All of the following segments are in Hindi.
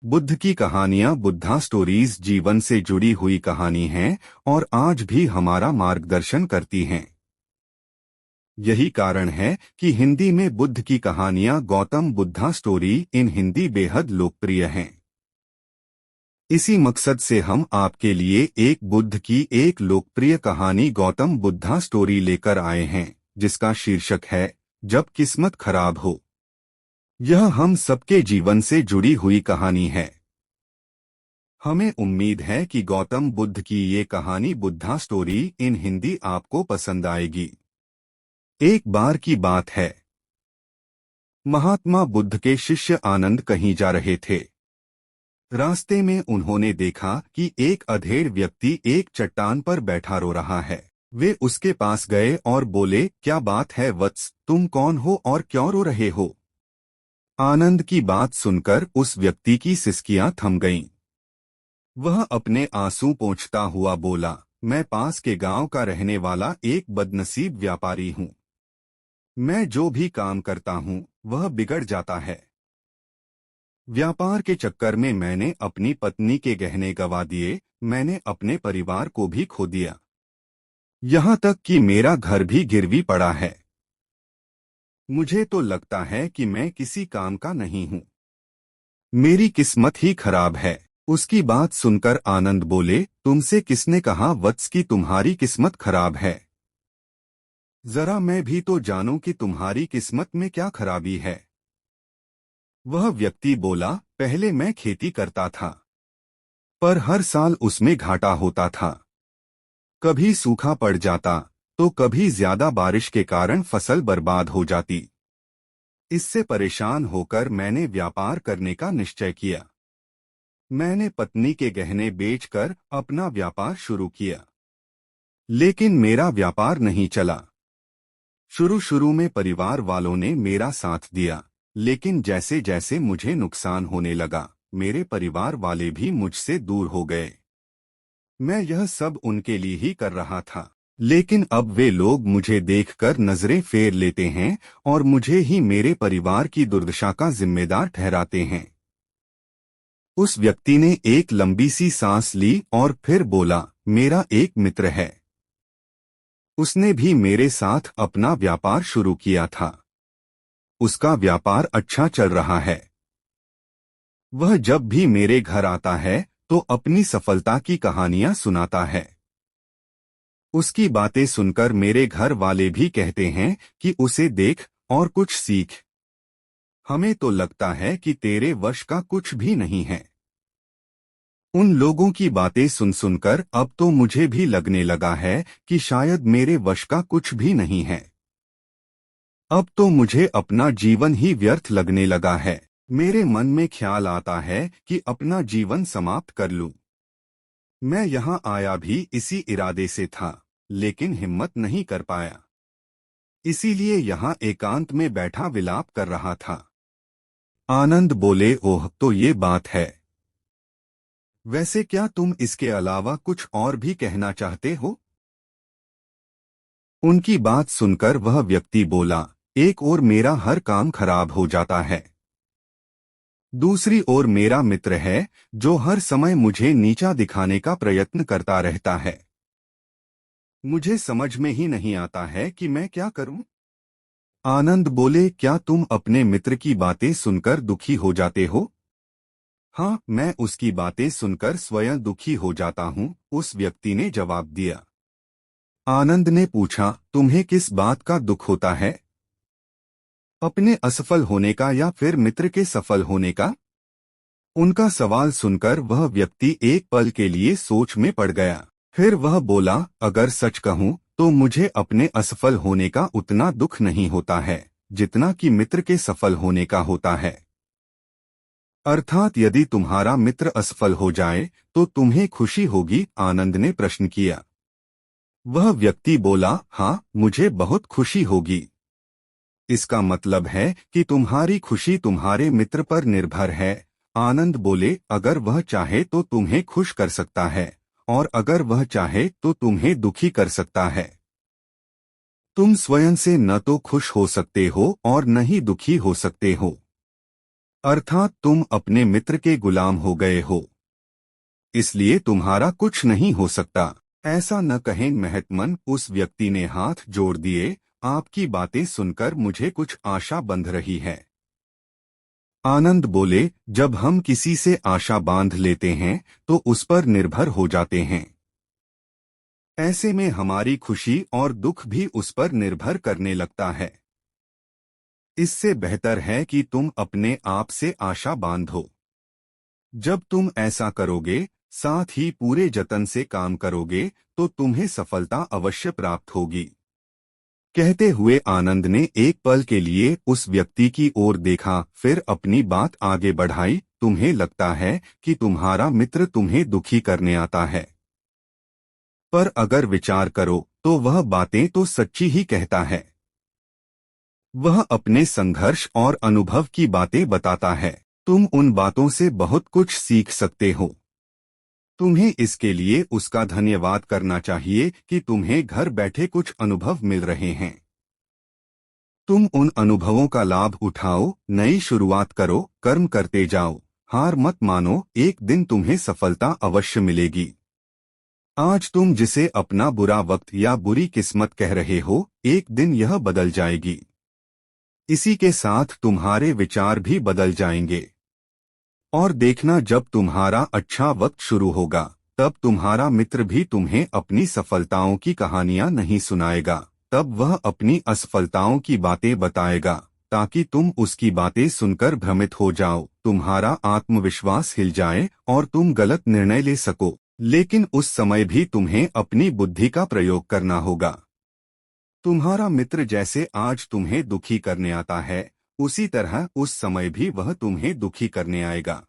बुद्ध की कहानियां बुद्धा स्टोरीज जीवन से जुड़ी हुई कहानी हैं और आज भी हमारा मार्गदर्शन करती हैं। यही कारण है कि हिंदी में बुद्ध की कहानियां गौतम बुद्धा स्टोरी इन हिंदी बेहद लोकप्रिय हैं। इसी मकसद से हम आपके लिए एक बुद्ध की एक लोकप्रिय कहानी गौतम बुद्धा स्टोरी लेकर आए हैं, जिसका शीर्षक है जब किस्मत खराब हो। यह हम सबके जीवन से जुड़ी हुई कहानी है। हमें उम्मीद है कि गौतम बुद्ध की ये कहानी बुद्धा स्टोरी इन हिंदी आपको पसंद आएगी। एक बार की बात है, महात्मा बुद्ध के शिष्य आनंद कहीं जा रहे थे। रास्ते में उन्होंने देखा कि एक अधेड़ व्यक्ति एक चट्टान पर बैठा रो रहा है। वे उसके पास गए और बोले, क्या बात है वत्स, तुम कौन हो और क्यों रो रहे हो? आनंद की बात सुनकर उस व्यक्ति की सिसकियां थम गईं। वह अपने आंसू पोंछता हुआ बोला, मैं पास के गांव का रहने वाला एक बदनसीब व्यापारी हूं। मैं जो भी काम करता हूं वह बिगड़ जाता है। व्यापार के चक्कर में मैंने अपनी पत्नी के गहने गंवा दिए, मैंने अपने परिवार को भी खो दिया। यहाँ तक कि मेरा घर भी गिरवी पड़ा है। मुझे तो लगता है कि मैं किसी काम का नहीं हूँ। मेरी किस्मत ही खराब है। उसकी बात सुनकर आनंद बोले, तुमसे किसने कहा वत्स कि तुम्हारी किस्मत खराब है? जरा मैं भी तो जानूं कि तुम्हारी किस्मत में क्या खराबी है। वह व्यक्ति बोला, पहले मैं खेती करता था, पर हर साल उसमें घाटा होता था। कभी सूखा पड़ जाता तो कभी ज्यादा बारिश के कारण फसल बर्बाद हो जाती। इससे परेशान होकर मैंने व्यापार करने का निश्चय किया। मैंने पत्नी के गहने बेचकर अपना व्यापार शुरू किया, लेकिन मेरा व्यापार नहीं चला। शुरू में परिवार वालों ने मेरा साथ दिया, लेकिन जैसे जैसे मुझे नुकसान होने लगा, मेरे परिवार वाले भी मुझसे दूर हो गए। मैं यह सब उनके लिए ही कर रहा था, लेकिन अब वे लोग मुझे देखकर नजरें फेर लेते हैं और मुझे ही मेरे परिवार की दुर्दशा का जिम्मेदार ठहराते हैं। उस व्यक्ति ने एक लंबी सी सांस ली और फिर बोला, मेरा एक मित्र है। उसने भी मेरे साथ अपना व्यापार शुरू किया था। उसका व्यापार अच्छा चल रहा है। वह जब भी मेरे घर आता है तो अपनी सफलता की कहानियां सुनाता है। उसकी बातें सुनकर मेरे घर वाले भी कहते हैं कि उसे देख और कुछ सीख। हमें तो लगता है कि तेरे वश का कुछ भी नहीं है। उन लोगों की बातें सुन सुनकर अब तो मुझे भी लगने लगा है कि शायद मेरे वश का कुछ भी नहीं है। अब तो मुझे अपना जीवन ही व्यर्थ लगने लगा है। मेरे मन में ख्याल आता है कि अपना जीवन समाप्त कर लूं। मैं यहाँ आया भी इसी इरादे से था, लेकिन हिम्मत नहीं कर पाया। इसीलिए यहाँ एकांत में बैठा विलाप कर रहा था। आनंद बोले, ओह तो ये बात है। वैसे क्या तुम इसके अलावा कुछ और भी कहना चाहते हो? उनकी बात सुनकर वह व्यक्ति बोला, एक ओर मेरा हर काम खराब हो जाता है, दूसरी ओर मेरा मित्र है जो हर समय मुझे नीचा दिखाने का प्रयत्न करता रहता है। मुझे समझ में ही नहीं आता है कि मैं क्या करूं। आनंद बोले, क्या तुम अपने मित्र की बातें सुनकर दुखी हो जाते हो? हाँ, मैं उसकी बातें सुनकर स्वयं दुखी हो जाता हूँ, उस व्यक्ति ने जवाब दिया। आनंद ने पूछा, तुम्हें किस बात का दुख होता है? अपने असफल होने का या फिर मित्र के सफल होने का? उनका सवाल सुनकर वह व्यक्ति एक पल के लिए सोच में पड़ गया। फिर वह बोला, अगर सच कहूं तो मुझे अपने असफल होने का उतना दुख नहीं होता है जितना कि मित्र के सफल होने का होता है। अर्थात यदि तुम्हारा मित्र असफल हो जाए तो तुम्हें खुशी होगी? आनंद ने प्रश्न किया। वह व्यक्ति बोला, हाँ, मुझे बहुत खुशी होगी। इसका मतलब है कि तुम्हारी खुशी तुम्हारे मित्र पर निर्भर है। आनंद बोले, अगर वह चाहे तो तुम्हें खुश कर सकता है, और अगर वह चाहे तो तुम्हें दुखी कर सकता है। तुम स्वयं से न तो खुश हो सकते हो और न ही दुखी हो सकते हो। अर्थात तुम अपने मित्र के गुलाम हो गए हो, इसलिए तुम्हारा कुछ नहीं हो सकता। ऐसा न कहें महत्मन, उस व्यक्ति ने हाथ जोड़ दिए। आपकी बातें सुनकर मुझे कुछ आशा बंध रही है। आनंद बोले, जब हम किसी से आशा बांध लेते हैं तो उस पर निर्भर हो जाते हैं। ऐसे में हमारी खुशी और दुख भी उस पर निर्भर करने लगता है। इससे बेहतर है कि तुम अपने आप से आशा बांधो। जब तुम ऐसा करोगे, साथ ही पूरे जतन से काम करोगे, तो तुम्हें सफलता अवश्य प्राप्त होगी। कहते हुए आनंद ने एक पल के लिए उस व्यक्ति की ओर देखा, फिर अपनी बात आगे बढ़ाई। तुम्हें लगता है कि तुम्हारा मित्र तुम्हें दुखी करने आता है, पर अगर विचार करो तो वह बातें तो सच्ची ही कहता है। वह अपने संघर्ष और अनुभव की बातें बताता है। तुम उन बातों से बहुत कुछ सीख सकते हो। तुम्हें इसके लिए उसका धन्यवाद करना चाहिए कि तुम्हें घर बैठे कुछ अनुभव मिल रहे हैं। तुम उन अनुभवों का लाभ उठाओ, नई शुरुआत करो, कर्म करते जाओ, हार मत मानो, एक दिन तुम्हें सफलता अवश्य मिलेगी। आज तुम जिसे अपना बुरा वक्त या बुरी किस्मत कह रहे हो, एक दिन यह बदल जाएगी। इसी के साथ तुम्हारे विचार भी बदल जाएंगे। और देखना, जब तुम्हारा अच्छा वक्त शुरू होगा, तब तुम्हारा मित्र भी तुम्हें अपनी सफलताओं की कहानियां नहीं सुनाएगा, तब वह अपनी असफलताओं की बातें बताएगा, ताकि तुम उसकी बातें सुनकर भ्रमित हो जाओ, तुम्हारा आत्मविश्वास हिल जाए और तुम गलत निर्णय ले सको। लेकिन उस समय भी तुम्हें अपनी बुद्धि का प्रयोग करना होगा। तुम्हारा मित्र जैसे आज तुम्हें दुखी करने आता है, उसी तरह उस समय भी वह तुम्हें दुखी करने आएगा।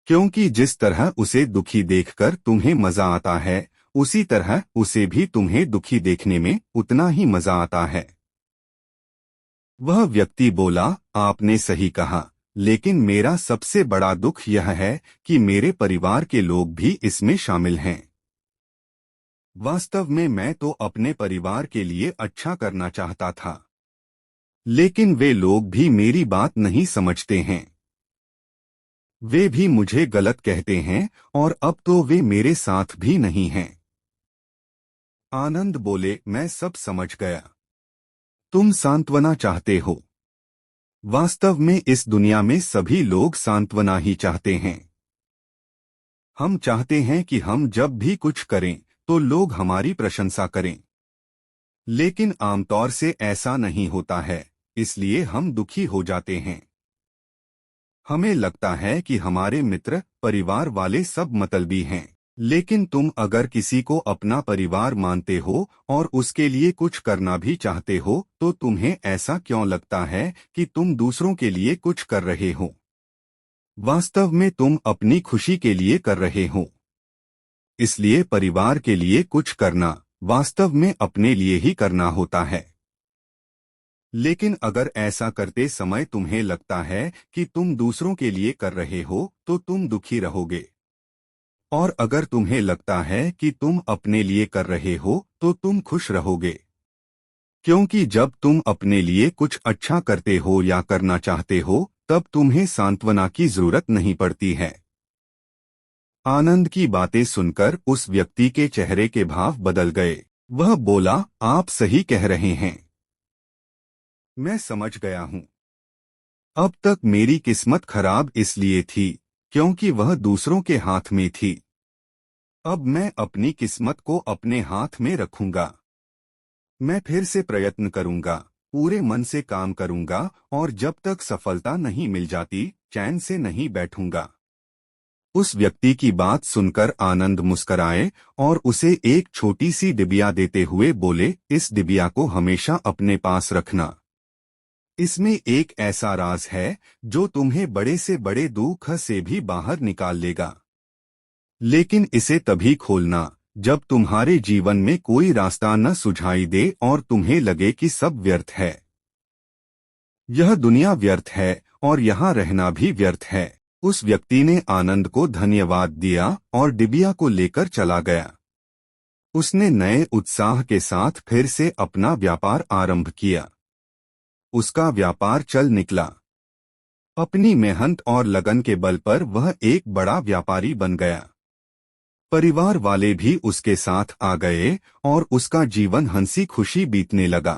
क्योंकि जिस तरह उसे दुखी देखकर तुम्हें मजा आता है, उसी तरह उसे भी तुम्हें दुखी देखने में उतना ही मजा आता है। वह व्यक्ति बोला, आपने सही कहा, लेकिन मेरा सबसे बड़ा दुख यह है कि मेरे परिवार के लोग भी इसमें शामिल हैं। वास्तव में मैं तो अपने परिवार के लिए अच्छा करना चाहता था, लेकिन वे लोग भी मेरी बात नहीं समझते हैं। वे भी मुझे गलत कहते हैं और अब तो वे मेरे साथ भी नहीं हैं। आनंद बोले, मैं सब समझ गया। तुम सांत्वना चाहते हो। वास्तव में इस दुनिया में सभी लोग सांत्वना ही चाहते हैं। हम चाहते हैं कि हम जब भी कुछ करें तो लोग हमारी प्रशंसा करें, लेकिन आमतौर से ऐसा नहीं होता है, इसलिए हम दुखी हो जाते हैं। हमें लगता है कि हमारे मित्र, परिवार वाले सब मतलबी हैं। लेकिन तुम अगर किसी को अपना परिवार मानते हो और उसके लिए कुछ करना भी चाहते हो, तो तुम्हें ऐसा क्यों लगता है कि तुम दूसरों के लिए कुछ कर रहे हो? वास्तव में तुम अपनी खुशी के लिए कर रहे हो। इसलिए परिवार के लिए कुछ करना वास्तव में अपने लिए ही करना होता है। लेकिन अगर ऐसा करते समय तुम्हें लगता है कि तुम दूसरों के लिए कर रहे हो, तो तुम दुखी रहोगे। और अगर तुम्हें लगता है कि तुम अपने लिए कर रहे हो, तो तुम खुश रहोगे। क्योंकि जब तुम अपने लिए कुछ अच्छा करते हो या करना चाहते हो, तब तुम्हें सांत्वना की जरूरत नहीं पड़ती है। आनंद की बातें सुनकर उस व्यक्ति के चेहरे के भाव बदल गए। वह बोला, आप सही कह रहे हैं। मैं समझ गया हूँ। अब तक मेरी किस्मत खराब इसलिए थी क्योंकि वह दूसरों के हाथ में थी। अब मैं अपनी किस्मत को अपने हाथ में रखूंगा। मैं फिर से प्रयत्न करूंगा, पूरे मन से काम करूंगा और जब तक सफलता नहीं मिल जाती, चैन से नहीं बैठूंगा। उस व्यक्ति की बात सुनकर आनंद मुस्कराए और उसे एक छोटी सी डिबिया देते हुए बोले, इस डिबिया को हमेशा अपने पास रखना। इसमें एक ऐसा राज है जो तुम्हें बड़े से बड़े दुख से भी बाहर निकाल लेगा। लेकिन इसे तभी खोलना जब तुम्हारे जीवन में कोई रास्ता न सुझाई दे और तुम्हें लगे कि सब व्यर्थ है। यह दुनिया व्यर्थ है और यहाँ रहना भी व्यर्थ है। उस व्यक्ति ने आनंद को धन्यवाद दिया और डिबिया को लेकर चला गया। उसने नए उत्साह के साथ फिर से अपना व्यापार आरंभ किया। उसका व्यापार चल निकला। अपनी मेहनत और लगन के बल पर वह एक बड़ा व्यापारी बन गया। परिवार वाले भी उसके साथ आ गए और उसका जीवन हंसी खुशी बीतने लगा।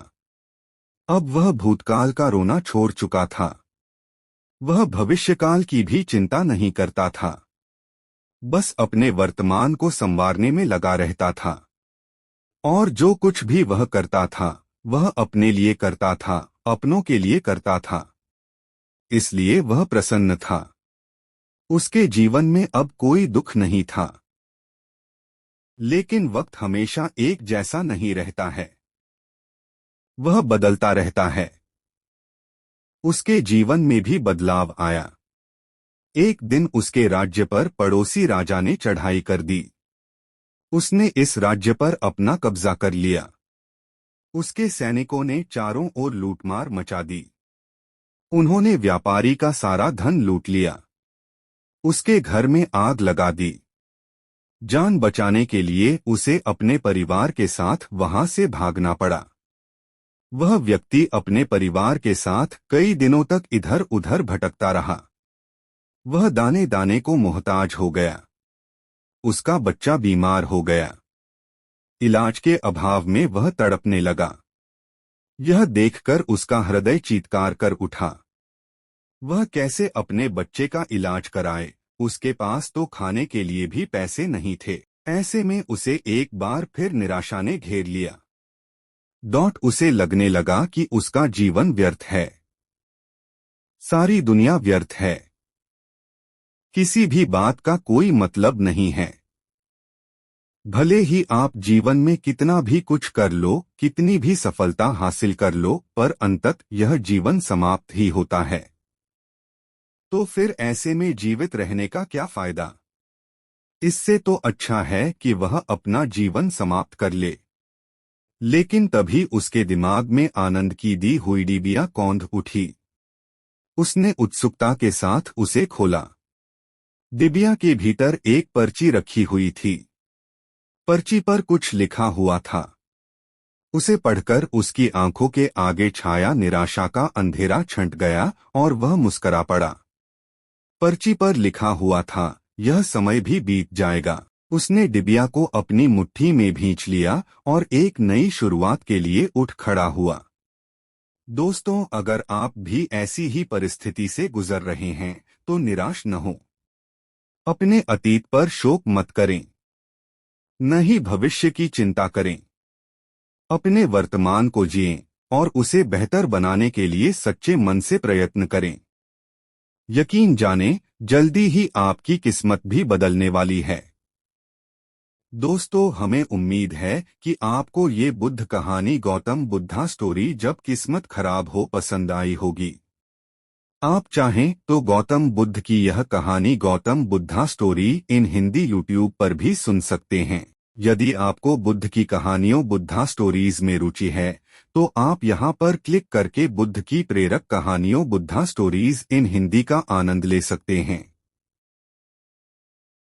अब वह भूतकाल का रोना छोड़ चुका था। वह भविष्यकाल की भी चिंता नहीं करता था। बस अपने वर्तमान को संवारने में लगा रहता था। और जो कुछ भी वह करता था वह अपने लिए करता था, अपनों के लिए करता था। इसलिए वह प्रसन्न था। उसके जीवन में अब कोई दुख नहीं था। लेकिन वक्त हमेशा एक जैसा नहीं रहता है, वह बदलता रहता है। उसके जीवन में भी बदलाव आया। एक दिन उसके राज्य पर पड़ोसी राजा ने चढ़ाई कर दी। उसने इस राज्य पर अपना कब्जा कर लिया। उसके सैनिकों ने चारों ओर लूटमार मचा दी। उन्होंने व्यापारी का सारा धन लूट लिया। उसके घर में आग लगा दी। जान बचाने के लिए उसे अपने परिवार के साथ वहां से भागना पड़ा। वह व्यक्ति अपने परिवार के साथ कई दिनों तक इधर उधर भटकता रहा। वह दाने दाने को मोहताज हो गया। उसका बच्चा बीमार हो गया। इलाज के अभाव में वह तड़पने लगा। यह देखकर उसका हृदय चीत्कार कर उठा। वह कैसे अपने बच्चे का इलाज कराए? उसके पास तो खाने के लिए भी पैसे नहीं थे। ऐसे में उसे एक बार फिर निराशा ने घेर लिया। उसे लगने लगा कि उसका जीवन व्यर्थ है। सारी दुनिया व्यर्थ है। किसी भी बात का कोई मतलब नहीं है। भले ही आप जीवन में कितना भी कुछ कर लो, कितनी भी सफलता हासिल कर लो, पर अंततः यह जीवन समाप्त ही होता है। तो फिर ऐसे में जीवित रहने का क्या फायदा? इससे तो अच्छा है कि वह अपना जीवन समाप्त कर ले। लेकिन तभी उसके दिमाग में आनंद की दी हुई डिबिया कौंध उठी। उसने उत्सुकता के साथ उसे खोला। डिबिया के भीतर एक पर्ची रखी हुई थी। पर्ची पर कुछ लिखा हुआ था। उसे पढ़कर उसकी आंखों के आगे छाया निराशा का अंधेरा छंट गया और वह मुस्करा पड़ा। पर्ची पर लिखा हुआ था, यह समय भी बीत जाएगा। उसने डिबिया को अपनी मुट्ठी में भींच लिया और एक नई शुरुआत के लिए उठ खड़ा हुआ। दोस्तों, अगर आप भी ऐसी ही परिस्थिति से गुजर रहे हैं तो निराश न हो। अपने अतीत पर शोक मत करें, न ही भविष्य की चिंता करें। अपने वर्तमान को जिएं और उसे बेहतर बनाने के लिए सच्चे मन से प्रयत्न करें। यकीन जानें, जल्दी ही आपकी किस्मत भी बदलने वाली है। दोस्तों, हमें उम्मीद है कि आपको ये बुद्ध कहानी गौतम बुद्धा स्टोरी जब किस्मत खराब हो पसंद आई होगी। आप चाहें तो गौतम बुद्ध की यह कहानी Gautam Buddha story in Hindi YouTube पर भी सुन सकते हैं। यदि आपको बुद्ध की कहानियों बुद्धा स्टोरीज में रुचि है तो आप यहां पर क्लिक करके बुद्ध की प्रेरक कहानियों बुद्धा स्टोरीज इन हिंदी का आनंद ले सकते हैं।